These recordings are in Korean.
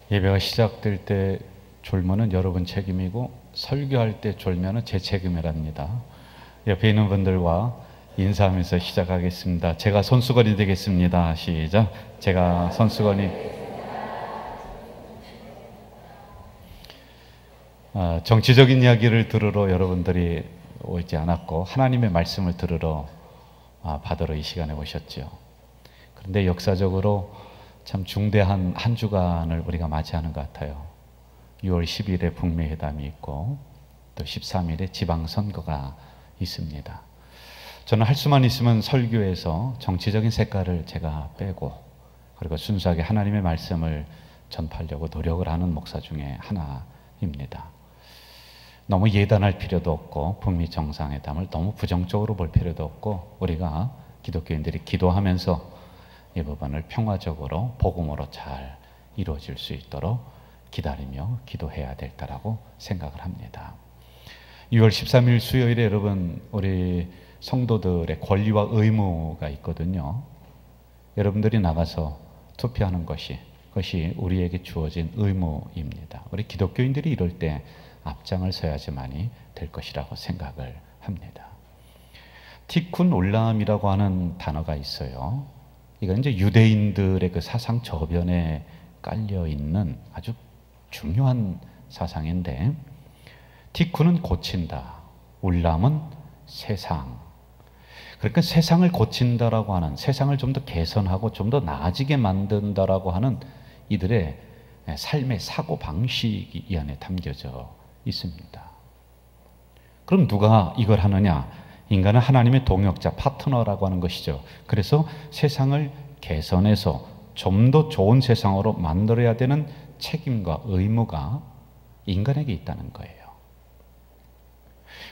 예배가 시작될 때 졸면은 여러분 책임이고 설교할 때 졸면은 제 책임이랍니다. 옆에 있는 분들과 인사하면서 시작하겠습니다. 제가 손수건이 되겠습니다. 시작. 제가 손수건이. 정치적인 이야기를 들으러 여러분들이 오지 않았고 하나님의 말씀을 들으러 받으러 이 시간에 오셨죠. 그런데 역사적으로 참 중대한 한 주간을 우리가 맞이하는 것 같아요. 6월 10일에 북미 회담이 있고 또 13일에 지방선거가 있습니다. 저는 할 수만 있으면 설교에서 정치적인 색깔을 제가 빼고 그리고 순수하게 하나님의 말씀을 전파하려고 노력을 하는 목사 중에 하나입니다. 너무 예단할 필요도 없고 북미 정상회담을 너무 부정적으로 볼 필요도 없고 우리가 기독교인들이 기도하면서 이 부분을 평화적으로 복음으로 잘 이루어질 수 있도록 기다리며 기도해야 될 거라고 생각을 합니다. 6월 13일 수요일에 여러분 우리 성도들의 권리와 의무가 있거든요. 여러분들이 나가서 투표하는 그것이 우리에게 주어진 의무입니다. 우리 기독교인들이 이럴 때 앞장을 서야지만이 될 것이라고 생각을 합니다. 티쿤 올람이라고 하는 단어가 있어요. 이건 이제 유대인들의 그 사상 저변에 깔려 있는 아주 중요한 사상인데, 티쿤은 고친다, 올람은 세상. 그러니까 세상을 고친다라고 하는, 세상을 좀 더 개선하고 좀 더 나아지게 만든다라고 하는 이들의 삶의 사고 방식이 이 안에 담겨져 있습니다. 그럼 누가 이걸 하느냐? 인간은 하나님의 동역자, 파트너라고 하는 것이죠. 그래서 세상을 개선해서 좀 더 좋은 세상으로 만들어야 되는 책임과 의무가 인간에게 있다는 거예요.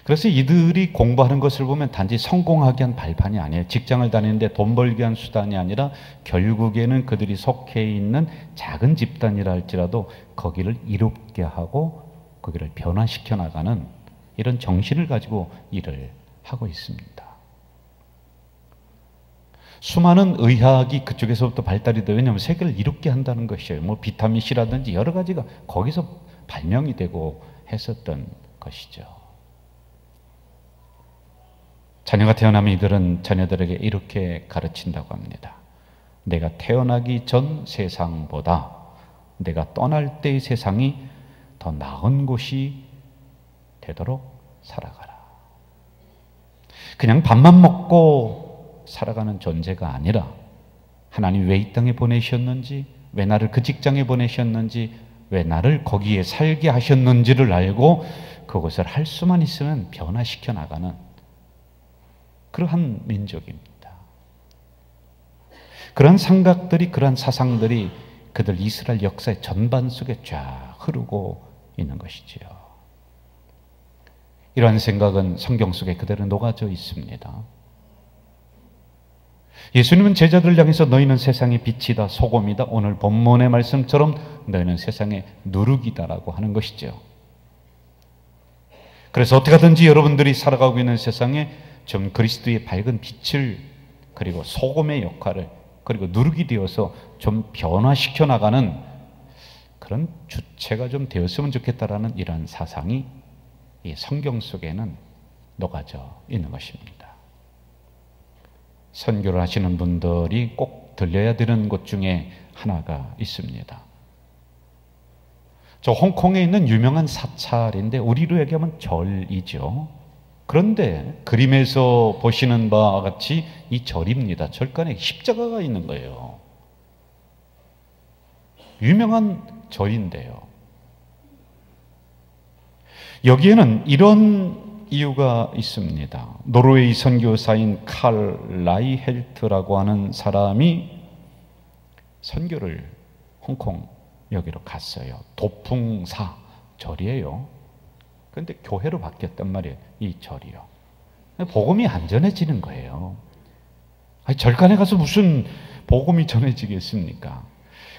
그래서 이들이 공부하는 것을 보면 단지 성공하기 위한 발판이 아니에요. 직장을 다니는데 돈 벌기 위한 수단이 아니라 결국에는 그들이 속해 있는 작은 집단이라 할지라도 거기를 이롭게 하고 거기를 변화시켜 나가는 이런 정신을 가지고 일을 하고 있습니다. 수많은 의학이 그쪽에서부터 발달이 돼요. 왜냐하면 세계를 이롭게 한다는 것이에요. 뭐 비타민 C라든지 여러 가지가 거기서 발명이 되고 했었던 것이죠. 자녀가 태어나면 이들은 자녀들에게 이렇게 가르친다고 합니다. 내가 태어나기 전 세상보다 내가 떠날 때의 세상이 더 나은 곳이 되도록 살아가라. 그냥 밥만 먹고 살아가는 존재가 아니라 하나님 왜 이 땅에 보내셨는지, 왜 나를 그 직장에 보내셨는지, 왜 나를 거기에 살게 하셨는지를 알고 그것을 할 수만 있으면 변화시켜 나가는 그러한 민족입니다. 그런 생각들이, 그런 사상들이 그들 이스라엘 역사의 전반 속에 쫙 흐르고 있는 것이지요. 이러한 생각은 성경 속에 그대로 녹아져 있습니다. 예수님은 제자들을 향해서 너희는 세상의 빛이다, 소금이다. 오늘 본문의 말씀처럼 너희는 세상의 누룩이다라고 하는 것이죠. 그래서 어떻게 하든지 여러분들이 살아가고 있는 세상에 좀 그리스도의 밝은 빛을, 그리고 소금의 역할을, 그리고 누룩이 되어서 좀 변화시켜 나가는 그런 주체가 좀 되었으면 좋겠다라는 이러한 사상이 이 성경 속에는 녹아져 있는 것입니다. 선교를 하시는 분들이 꼭 들려야 되는 곳 중에 하나가 있습니다. 저 홍콩에 있는 유명한 사찰인데 우리로 얘기하면 절이죠. 그런데 그림에서 보시는 바와 같이 이 절입니다. 절간에 십자가가 있는 거예요. 유명한 절인데요. 여기에는 이런 이유가 있습니다. 노르웨이 선교사인 칼 라이헬트라고 하는 사람이 선교를 홍콩 여기로 갔어요. 도풍사 절이에요. 그런데 교회로 바뀌었단 말이에요. 이 절이요. 복음이 안 전해지는 거예요. 아니, 절간에 가서 무슨 복음이 전해지겠습니까?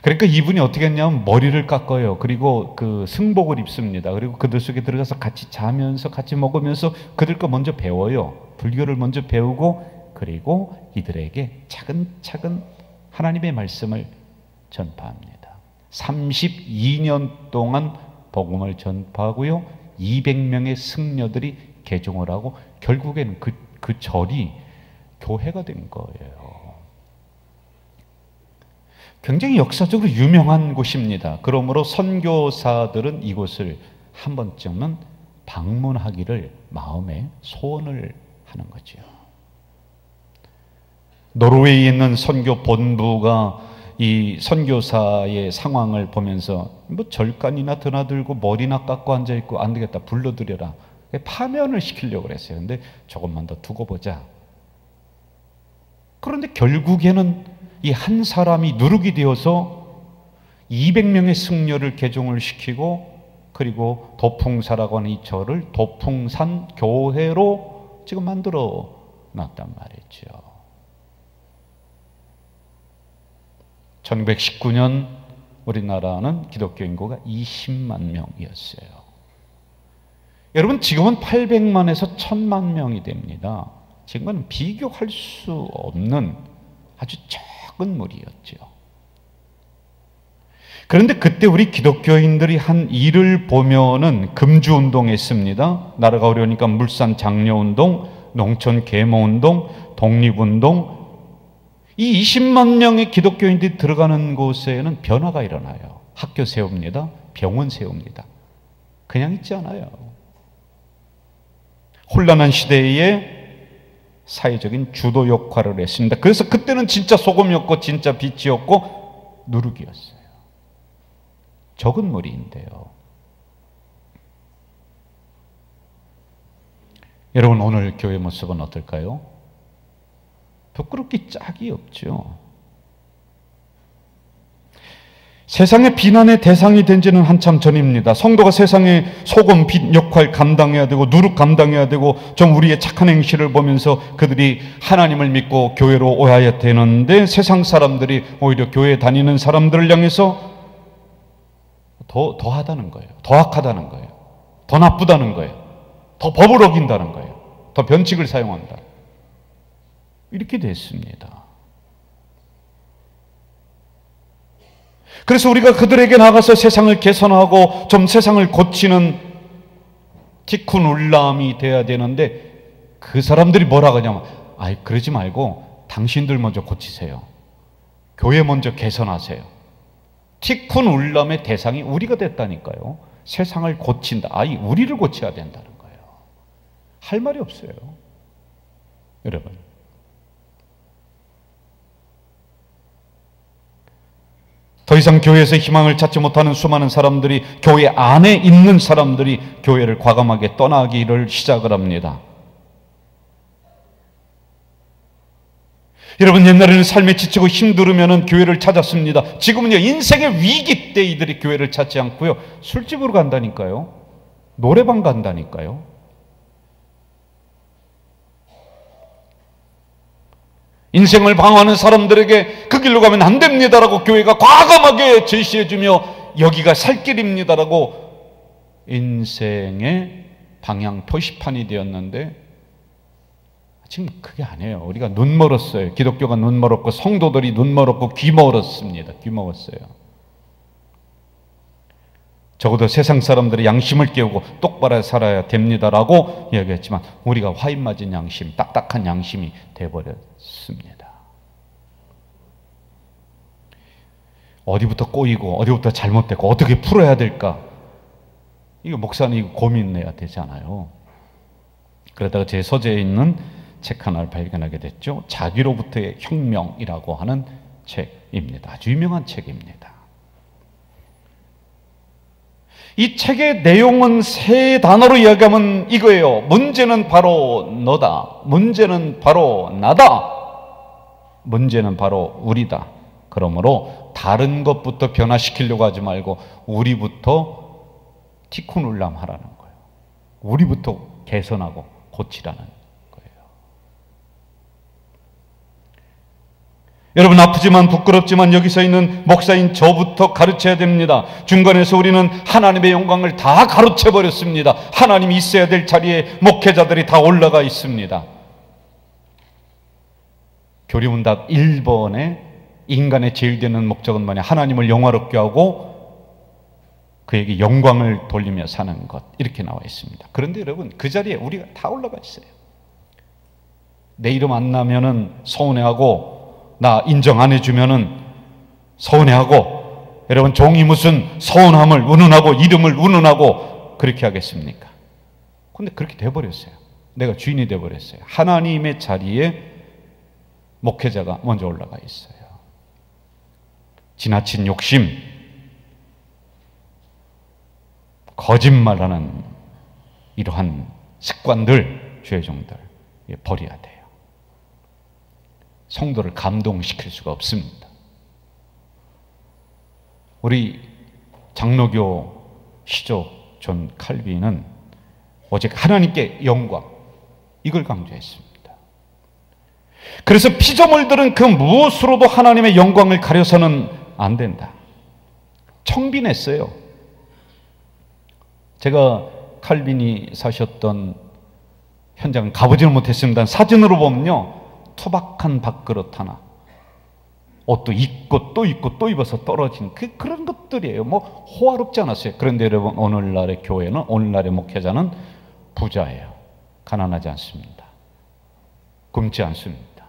그러니까 이분이 어떻게 했냐면 머리를 깎아요. 그리고 그 승복을 입습니다. 그리고 그들 속에 들어가서 같이 자면서 같이 먹으면서 그들 거 먼저 배워요. 불교를 먼저 배우고 그리고 이들에게 차근차근 하나님의 말씀을 전파합니다. 32년 동안 복음을 전파하고요. 200명의 승려들이 개종을 하고 결국에는 그 절이 교회가 된 거예요. 굉장히 역사적으로 유명한 곳입니다. 그러므로 선교사들은 이곳을 한 번쯤은 방문하기를 마음에 소원을 하는 거죠. 노르웨이에 있는 선교 본부가 이 선교사의 상황을 보면서 뭐 절간이나 드나들고 머리나 깎고 앉아있고 안 되겠다, 불러들여라. 파면을 시키려고 그랬어요. 근데 조금만 더 두고 보자. 그런데 결국에는 이 한 사람이 누룩이 되어서 200명의 승려를 개종을 시키고, 그리고 도풍사라고 하는 이 절을 도풍산 교회로 지금 만들어 놨단 말이죠. 1919년 우리나라는 기독교 인구가 20만 명이었어요. 여러분, 지금은 800만에서 1000만 명이 됩니다. 지금은 비교할 수 없는 아주 작은 무리였죠. 그런데 그때 우리 기독교인들이 한 일을 보면은 금주운동 했습니다. 나라가 어려우니까 물산 장려운동, 농촌 계모운동, 독립운동. 이 20만 명의 기독교인들이 들어가는 곳에는 변화가 일어나요. 학교 세웁니다. 병원 세웁니다. 그냥 있지 않아요. 혼란한 시대에 사회적인 주도 역할을 했습니다. 그래서 그때는 진짜 소금이었고 진짜 빛이었고 누룩이었어요. 적은 무리인데요. 여러분, 오늘 교회 모습은 어떨까요? 부끄럽기 짝이 없죠. 세상의 비난의 대상이 된 지는 한참 전입니다. 성도가 세상의 소금, 빛 역할 감당해야 되고 누룩 감당해야 되고 좀 우리의 착한 행실을 보면서 그들이 하나님을 믿고 교회로 오야 되는데, 세상 사람들이 오히려 교회 다니는 사람들을 향해서 더 하다는 거예요. 더 악하다는 거예요. 더 나쁘다는 거예요. 더 법을 어긴다는 거예요. 더 변칙을 사용한다. 이렇게 됐습니다. 그래서 우리가 그들에게 나가서 세상을 개선하고 좀 세상을 고치는 티쿤 울람이 돼야 되는데, 그 사람들이 뭐라 하냐면, 아이, 그러지 말고 당신들 먼저 고치세요. 교회 먼저 개선하세요. 티쿤 울람의 대상이 우리가 됐다니까요. 세상을 고친다. 아이, 우리를 고쳐야 된다는 거예요. 할 말이 없어요. 여러분, 더 이상 교회에서 희망을 찾지 못하는 수많은 사람들이, 교회 안에 있는 사람들이 교회를 과감하게 떠나기를 시작을 합니다. 여러분, 옛날에는 삶에 지치고 힘들으면 교회를 찾았습니다. 지금은요, 인생의 위기 때 이들이 교회를 찾지 않고요, 술집으로 간다니까요. 노래방 간다니까요. 인생을 방황하는 사람들에게 그 길로 가면 안 됩니다라고 교회가 과감하게 제시해주며, 여기가 살 길입니다라고 인생의 방향 표시판이 되었는데, 지금 그게 아니에요. 우리가 눈 멀었어요. 기독교가 눈 멀었고 성도들이 눈 멀었고 귀 멀었습니다. 귀 먹었어요. 적어도 세상 사람들의 양심을 깨우고 똑바로 살아야 됩니다라고 이야기했지만, 우리가 화인 맞은 양심, 딱딱한 양심이 돼버렸습니다. 어디부터 꼬이고 어디부터 잘못됐고 어떻게 풀어야 될까, 이거 목사는 이거 고민해야 되잖아요. 그러다가 제 서재에 있는 책 하나를 발견하게 됐죠. 자기로부터의 혁명이라고 하는 책입니다. 아주 유명한 책입니다. 이 책의 내용은 세 단어로 이야기하면 이거예요. 문제는 바로 너다. 문제는 바로 나다. 문제는 바로 우리다. 그러므로 다른 것부터 변화시키려고 하지 말고 우리부터 티쿠눌람 하라는 거예요. 우리부터 개선하고 고치라는 거예요. 여러분, 아프지만 부끄럽지만 여기 서 있는 목사인 저부터 가르쳐야 됩니다. 중간에서 우리는 하나님의 영광을 다 가로채버렸습니다. 하나님이 있어야 될 자리에 목회자들이 다 올라가 있습니다. 교리문답 1번에 인간의 제일 되는 목적은 뭐냐? 하나님을 영화롭게 하고 그에게 영광을 돌리며 사는 것, 이렇게 나와 있습니다. 그런데 여러분, 그 자리에 우리가 다 올라가 있어요. 내 이름 안 나면은 서운해하고, 나 인정 안 해주면은 서운해하고, 여러분, 종이 무슨 서운함을 운운하고 이름을 운운하고 그렇게 하겠습니까? 근데 그렇게 돼버렸어요. 내가 주인이 돼버렸어요. 하나님의 자리에 목회자가 먼저 올라가 있어요. 지나친 욕심, 거짓말하는 이러한 습관들, 주의 종들 버려야 돼요. 성도를 감동시킬 수가 없습니다. 우리 장로교 시족 존 칼빈은 오직 하나님께 영광, 이걸 강조했습니다. 그래서 피조물들은 그 무엇으로도 하나님의 영광을 가려서는 안 된다. 청빈했어요. 제가 칼빈이 사셨던 현장을 가보지는 못했습니다. 사진으로 보면요, 투박한 밥그릇 하나, 옷도 입고 또 입고 또 입어서 떨어진 그런 것들이에요. 뭐 호화롭지 않았어요. 그런데 여러분, 오늘날의 교회는, 오늘날의 목회자는 부자예요. 가난하지 않습니다. 굶지 않습니다.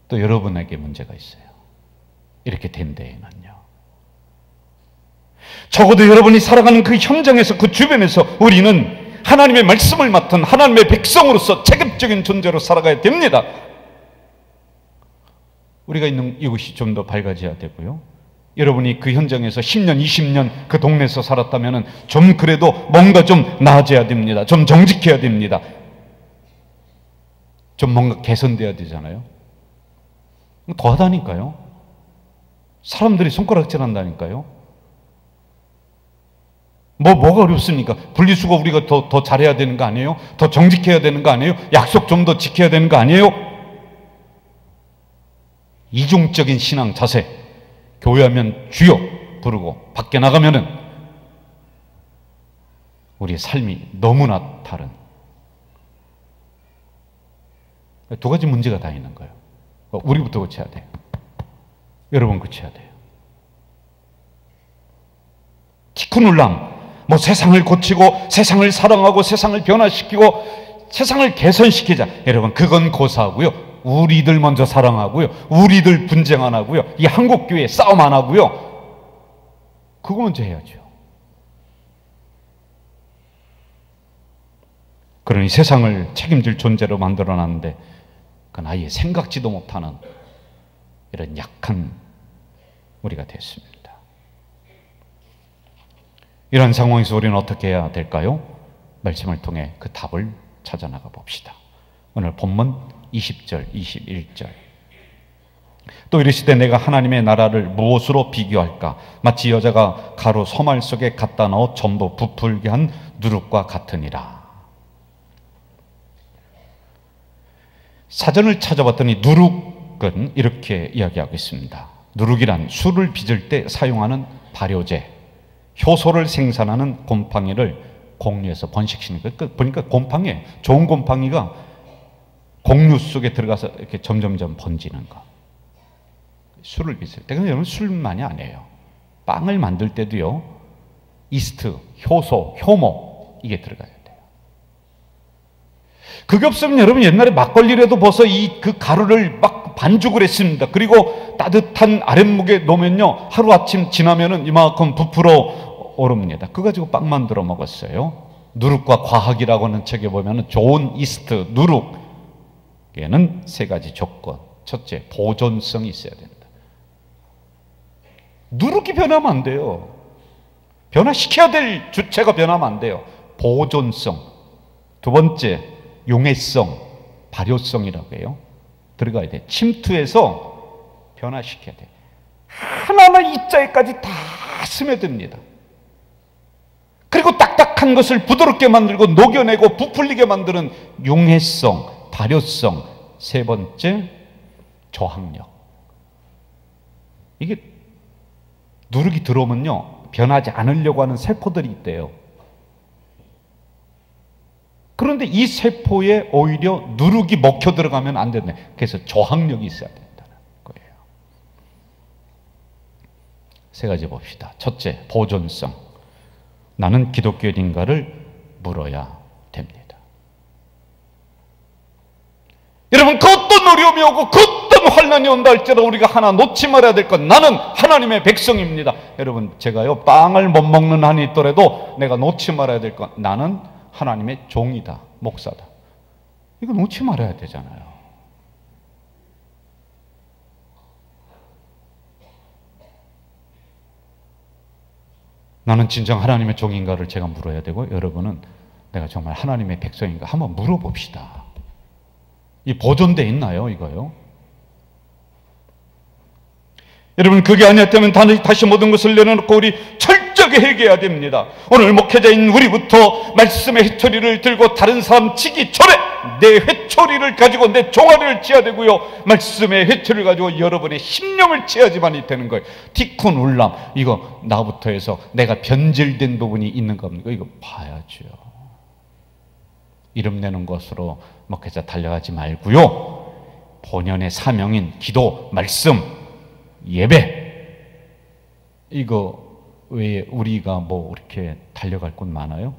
또 여러분에게 문제가 있어요. 이렇게 된 데에는요, 적어도 여러분이 살아가는 그 현장에서, 그 주변에서 우리는 하나님의 말씀을 맡은 하나님의 백성으로서 책임적인 존재로 살아가야 됩니다. 우리가 있는 이곳이 좀 더 밝아져야 되고요. 여러분이 그 현장에서 10년, 20년 그 동네에서 살았다면 좀 그래도 뭔가 좀 나아져야 됩니다. 좀 정직해야 됩니다. 좀 뭔가 개선돼야 되잖아요. 더 하다니까요. 사람들이 손가락질 한다니까요. 뭐가 어렵습니까? 분리수거 우리가 더 잘해야 되는 거 아니에요? 더 정직해야 되는 거 아니에요? 약속 좀 더 지켜야 되는 거 아니에요? 이중적인 신앙 자세, 교회하면 주여 부르고 밖에 나가면은 우리의 삶이 너무나 다른 두 가지 문제가 다 있는 거예요. 우리부터 고쳐야 돼요. 여러분 고쳐야 돼요. 티쿠눌람, 뭐 세상을 고치고 세상을 사랑하고 세상을 변화시키고 세상을 개선시키자. 여러분, 그건 고사하고요. 우리들 먼저 사랑하고요. 우리들 분쟁 안 하고요. 이 한국교회 싸움 안 하고요. 그거 먼저 해야죠. 그러니 세상을 책임질 존재로 만들어놨는데 그건 아예 생각지도 못하는 이런 약한 우리가 됐습니다. 이런 상황에서 우리는 어떻게 해야 될까요? 말씀을 통해 그 답을 찾아나가 봅시다. 오늘 본문 20절, 21절. 또 이르시되 내가 하나님의 나라를 무엇으로 비교할까? 마치 여자가 가루 소말 속에 갖다 넣어 전부 부풀게 한 누룩과 같으니라. 사전을 찾아봤더니 누룩은 이렇게 이야기하고 있습니다. 누룩이란 술을 빚을 때 사용하는 발효제, 효소를 생산하는 곰팡이를 공유해서 번식시키는 거예요. 보니까 곰팡이, 좋은 곰팡이가 공유 속에 들어가서 이렇게 점점점 번지는 거. 술을 빚을 때. 근데 여러분, 술만이 아니에요. 빵을 만들 때도요, 이스트, 효소, 효모, 이게 들어가야 돼요. 그게 없으면 여러분, 옛날에 막걸리라도 벌써 그 가루를 막 반죽을 했습니다. 그리고 따뜻한 아랫목에 놓으면요, 하루아침 지나면은 이만큼 부풀어 오릅니다. 그거 가지고 빵 만들어 먹었어요. 누룩과 과학이라고 하는 책에 보면은 좋은 이스트, 누룩에는 세 가지 조건. 첫째, 보존성이 있어야 된다. 누룩이 변하면 안 돼요. 변화시켜야 될 주체가 변하면 안 돼요. 보존성. 두 번째, 용해성, 발효성이라고 해요. 들어가야 돼. 침투해서 변화시켜야 돼. 하나하나 이자에까지 다 스며듭니다. 그리고 딱딱한 것을 부드럽게 만들고 녹여내고 부풀리게 만드는 용해성, 발효성. 세 번째, 저항력. 이게 누룩이 들어오면요, 변하지 않으려고 하는 세포들이 있대요. 그런데 이 세포에 오히려 누룩이 먹혀 들어가면 안 된다. 그래서 저항력이 있어야 된다는 거예요. 세 가지 봅시다. 첫째, 보존성. 나는 기독교인인가를 물어야 됩니다. 여러분, 그 어떤 어려움이 오고 그 어떤 환난이 온다 할지라도 우리가 하나 놓지 말아야 될 것, 나는 하나님의 백성입니다. 여러분, 제가요 빵을 못 먹는 한이 있더라도 내가 놓지 말아야 될 것, 나는 하나님의 종이다, 목사다. 이거 놓지 말아야 되잖아요. 나는 진정 하나님의 종인가를 제가 물어야 되고, 여러분은 내가 정말 하나님의 백성인가 한번 물어봅시다. 이 보존돼 있나요, 이거요? 여러분, 그게 아니었다면 다시 모든 것을 내려놓고 우리 철저하게 회개해야 됩니다. 오늘 목회자인 우리부터 말씀의 회초리를 들고 다른 사람 치기 전에 내 회초리를 가지고 내 종아리를 치야 되고요, 말씀의 회초리를 가지고 여러분의 심령을 치야지만이 되는 거예요. 티쿤 울람, 이거 나부터 해서 내가 변질된 부분이 있는 겁니까? 이거 봐야죠. 이름 내는 것으로 목회자 달려가지 말고요, 본연의 사명인 기도, 말씀, 예배, 이거 왜 우리가 뭐 이렇게 달려갈 곳 많아요?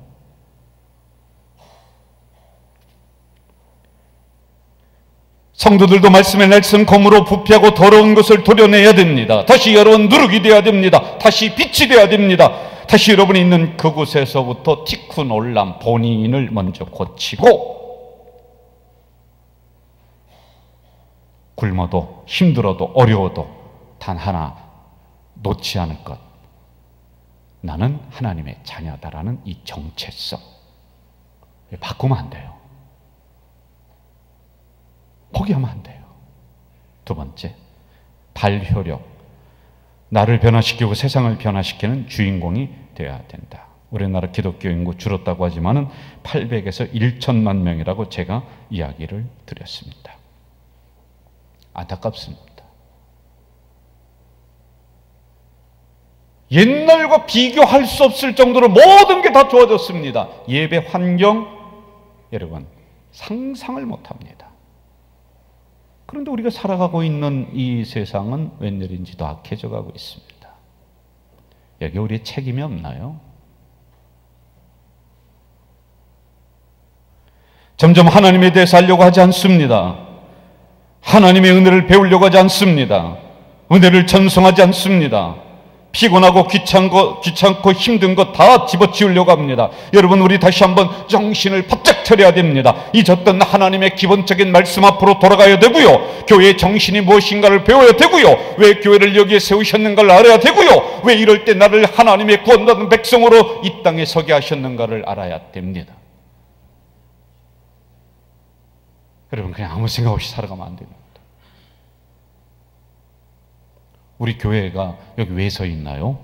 성도들도 말씀의 날선 검으로 부패하고 더러운 것을 도려내야 됩니다. 다시 여러분 누룩이 되어야 됩니다. 다시 빛이 되어야 됩니다. 다시 여러분이 있는 그곳에서부터 티쿤 올람, 본인을 먼저 고치고, 굶어도 힘들어도 어려워도 단 하나 놓지 않을 것, 나는 하나님의 자녀다라는 이 정체성, 바꾸면 안 돼요. 포기하면 안 돼요. 두 번째, 발효력. 나를 변화시키고 세상을 변화시키는 주인공이 되어야 된다. 우리나라 기독교 인구 줄었다고 하지만은 800에서 1천만 명이라고 제가 이야기를 드렸습니다. 안타깝습니다. 옛날과 비교할 수 없을 정도로 모든 게 다 좋아졌습니다. 예배 환경, 여러분 상상을 못합니다. 그런데 우리가 살아가고 있는 이 세상은 웬일인지도 악해져 가고 있습니다. 여기 우리의 책임이 없나요? 점점 하나님에 대해서 알려고 하지 않습니다. 하나님의 은혜를 배우려고 하지 않습니다. 은혜를 전송하지 않습니다. 피곤하고 귀찮고 힘든 것 다 집어치우려고 합니다. 여러분, 우리 다시 한번 정신을 바짝 차려야 됩니다. 잊었던 하나님의 기본적인 말씀 앞으로 돌아가야 되고요, 교회의 정신이 무엇인가를 배워야 되고요, 왜 교회를 여기에 세우셨는가를 알아야 되고요, 왜 이럴 때 나를 하나님의 구원받은 백성으로 이 땅에 서게 하셨는가를 알아야 됩니다. 여러분, 그냥 아무 생각 없이 살아가면 안 됩니다. 우리 교회가 여기 왜 서 있나요?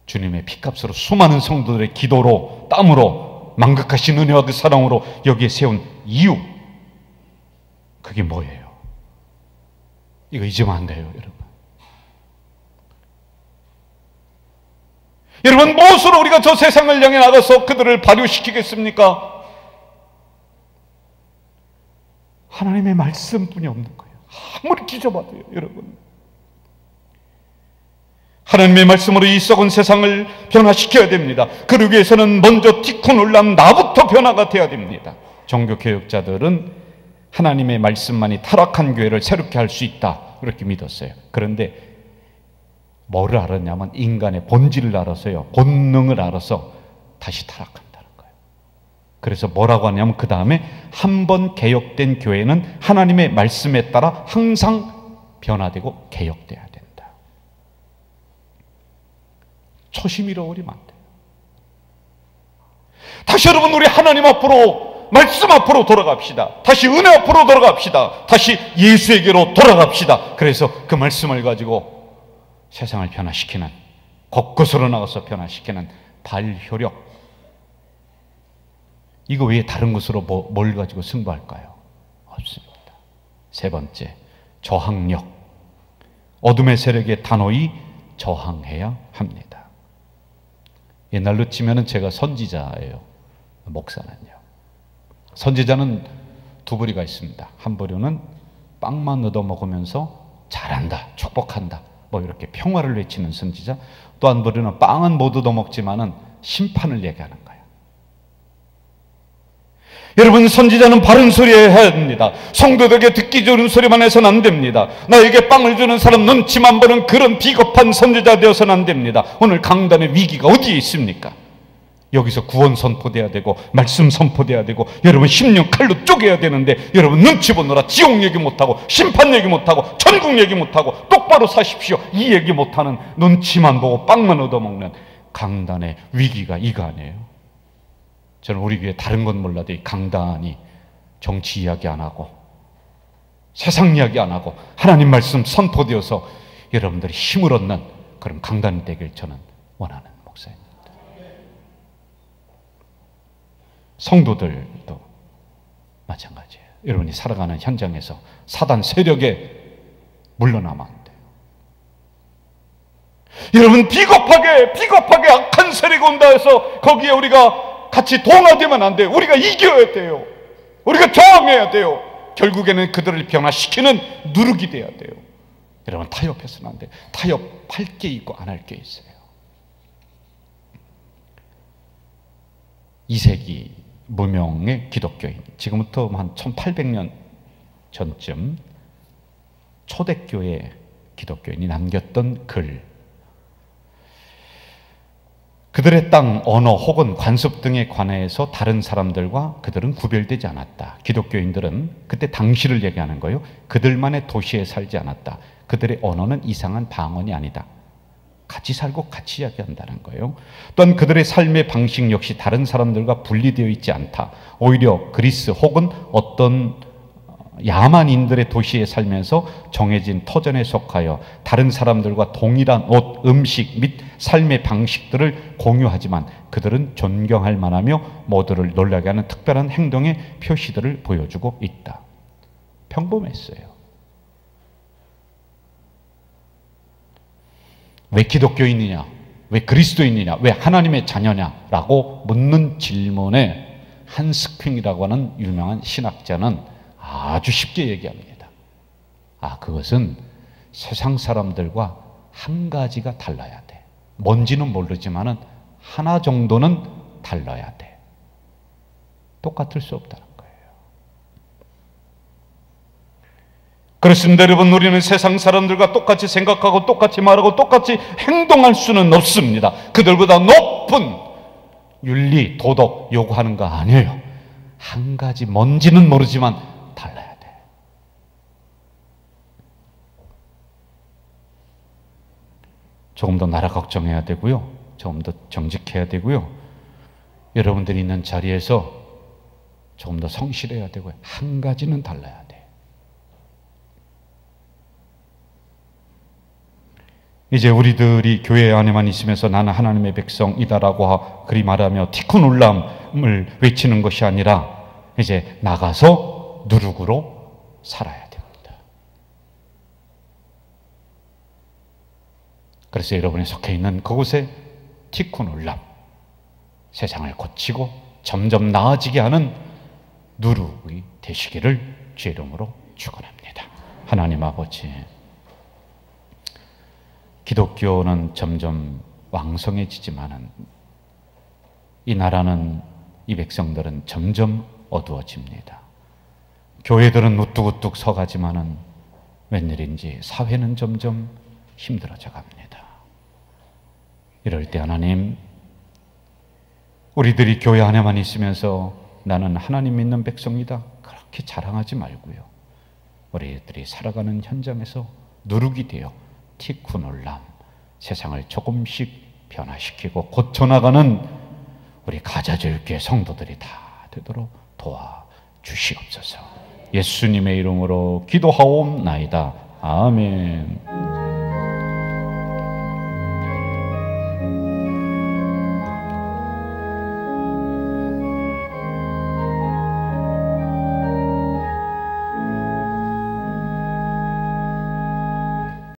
주님의 피값으로 수많은 성도들의 기도로, 땀으로, 망각하신 은혜와 그 사랑으로 여기에 세운 이유, 그게 뭐예요? 이거 잊으면 안 돼요, 여러분. 여러분, 무엇으로 우리가 저 세상을 향해 나가서 그들을 발효시키겠습니까? 하나님의 말씀뿐이 없는 거예요. 아무리 뒤져봐도요, 여러분. 하나님의 말씀으로 이 썩은 세상을 변화시켜야 됩니다. 그러기 위해서는 먼저 티쿤 올람, 나부터 변화가 돼야 됩니다. 종교개혁자들은 하나님의 말씀만이 타락한 교회를 새롭게 할 수 있다, 그렇게 믿었어요. 그런데 뭐를 알았냐면 인간의 본질을 알아서요, 본능을 알아서 다시 타락한다는 거예요. 그래서 뭐라고 하냐면 그 다음에 한 번 개혁된 교회는 하나님의 말씀에 따라 항상 변화되고 개혁돼야 된다. 초심 잃어버리면 안 돼요. 다시 여러분, 우리 하나님 앞으로, 말씀 앞으로 돌아갑시다. 다시 은혜 앞으로 돌아갑시다. 다시 예수에게로 돌아갑시다. 그래서 그 말씀을 가지고 세상을 변화시키는, 곳곳으로 나가서 변화시키는 발효력, 이거 외에 다른 것으로 뭘 가지고 승부할까요? 없습니다. 세 번째, 저항력. 어둠의 세력에 단호히 저항해야 합니다. 옛날로 치면은 제가 선지자예요, 목사는요. 선지자는 두 부류가 있습니다. 한 부류는 빵만 얻어먹으면서 잘한다, 축복한다, 뭐 이렇게 평화를 외치는 선지자. 또 한 부류는 빵은 못 얻어먹지만은 심판을 얘기하는 거예요. 여러분, 선지자는 바른 소리 해야 됩니다. 성도들에게 듣기 좋은 소리만 해서는 안 됩니다. 나에게 빵을 주는 사람 눈치만 보는 그런 비겁한 선지자 되어서는 안 됩니다. 오늘 강단의 위기가 어디에 있습니까? 여기서 구원 선포돼야 되고 말씀 선포돼야 되고 여러분 심령 칼로 쪼개야 되는데 여러분 눈치 보느라 지옥 얘기 못하고 심판 얘기 못하고 천국 얘기 못하고 똑바로 사십시오 이 얘기 못하는, 눈치만 보고 빵만 얻어먹는 강단의 위기가 이거 아니에요? 저는 우리 교회 다른 건 몰라도 이 강단이 정치 이야기 안 하고 세상 이야기 안 하고 하나님 말씀 선포되어서 여러분들이 힘을 얻는 그런 강단이 되길 저는 원하는 목사입니다. 성도들도 마찬가지예요. 여러분이 살아가는 현장에서 사단 세력에 물러나면 안 돼요. 여러분, 비겁하게 악한 세력이 온다 해서 거기에 우리가 같이 동화되면 안 돼요. 우리가 이겨야 돼요. 우리가 저항해야 돼요. 결국에는 그들을 변화시키는 누룩이 돼야 돼요. 여러분, 타협해서는 안 돼요. 타협할 게 있고 안 할 게 있어요. 2세기 무명의 기독교인, 지금부터 한 1800년 전쯤 초대교회 기독교인이 남겼던 글, 그들의 땅, 언어 혹은 관습 등에 관해서 다른 사람들과 그들은 구별되지 않았다. 기독교인들은 그때 당시를 얘기하는 거예요. 그들만의 도시에 살지 않았다. 그들의 언어는 이상한 방언이 아니다. 같이 살고 같이 이야기한다는 거예요. 또한 그들의 삶의 방식 역시 다른 사람들과 분리되어 있지 않다. 오히려 그리스 혹은 어떤 야만인들의 도시에 살면서 정해진 터전에 속하여 다른 사람들과 동일한 옷, 음식 및 삶의 방식들을 공유하지만 그들은 존경할 만하며 모두를 놀라게 하는 특별한 행동의 표시들을 보여주고 있다. 평범했어요. 왜 기독교인이냐? 왜 그리스도인이냐? 왜 하나님의 자녀냐라고 묻는 질문에 한스킹이라고 하는 유명한 신학자는 아주 쉽게 얘기합니다. 그것은 세상 사람들과 한 가지가 달라야 돼. 뭔지는 모르지만은 하나 정도는 달라야 돼. 똑같을 수 없다는 거예요. 그렇습니다, 여러분. 우리는 세상 사람들과 똑같이 생각하고 똑같이 말하고 똑같이 행동할 수는 없습니다. 그들보다 높은 윤리, 도덕 요구하는 거 아니에요. 한 가지 뭔지는 모르지만 달라야 돼. 조금 더 나라 걱정해야 되고요. 조금 더 정직해야 되고요. 여러분들이 있는 자리에서 조금 더 성실해야 되고요. 한 가지는 달라야 돼. 이제 우리들이 교회 안에만 있으면서 나는 하나님의 백성이다라고 그리 말하며 티쿠놀람을 외치는 것이 아니라 이제 나가서 누룩으로 살아야 됩니다. 그래서 여러분이 속해 있는 그곳에 티쿠놀람, 세상을 고치고 점점 나아지게 하는 누룩이 되시기를 주의 이름으로 축원합니다. 하나님 아버지, 기독교는 점점 왕성해지지만은 이 나라는, 이 백성들은 점점 어두워집니다. 교회들은 우뚝우뚝 서가지만은 웬일인지 사회는 점점 힘들어져 갑니다. 이럴 때 하나님, 우리들이 교회 안에만 있으면서 나는 하나님 믿는 백성이다 그렇게 자랑하지 말고요. 우리들이 살아가는 현장에서 누룩이 되어 티쿠놀람, 세상을 조금씩 변화시키고 고쳐나가는 우리 가자줄교회 성도들이 다 되도록 도와주시옵소서. 예수님의 이름으로 기도하옵나이다. 아멘.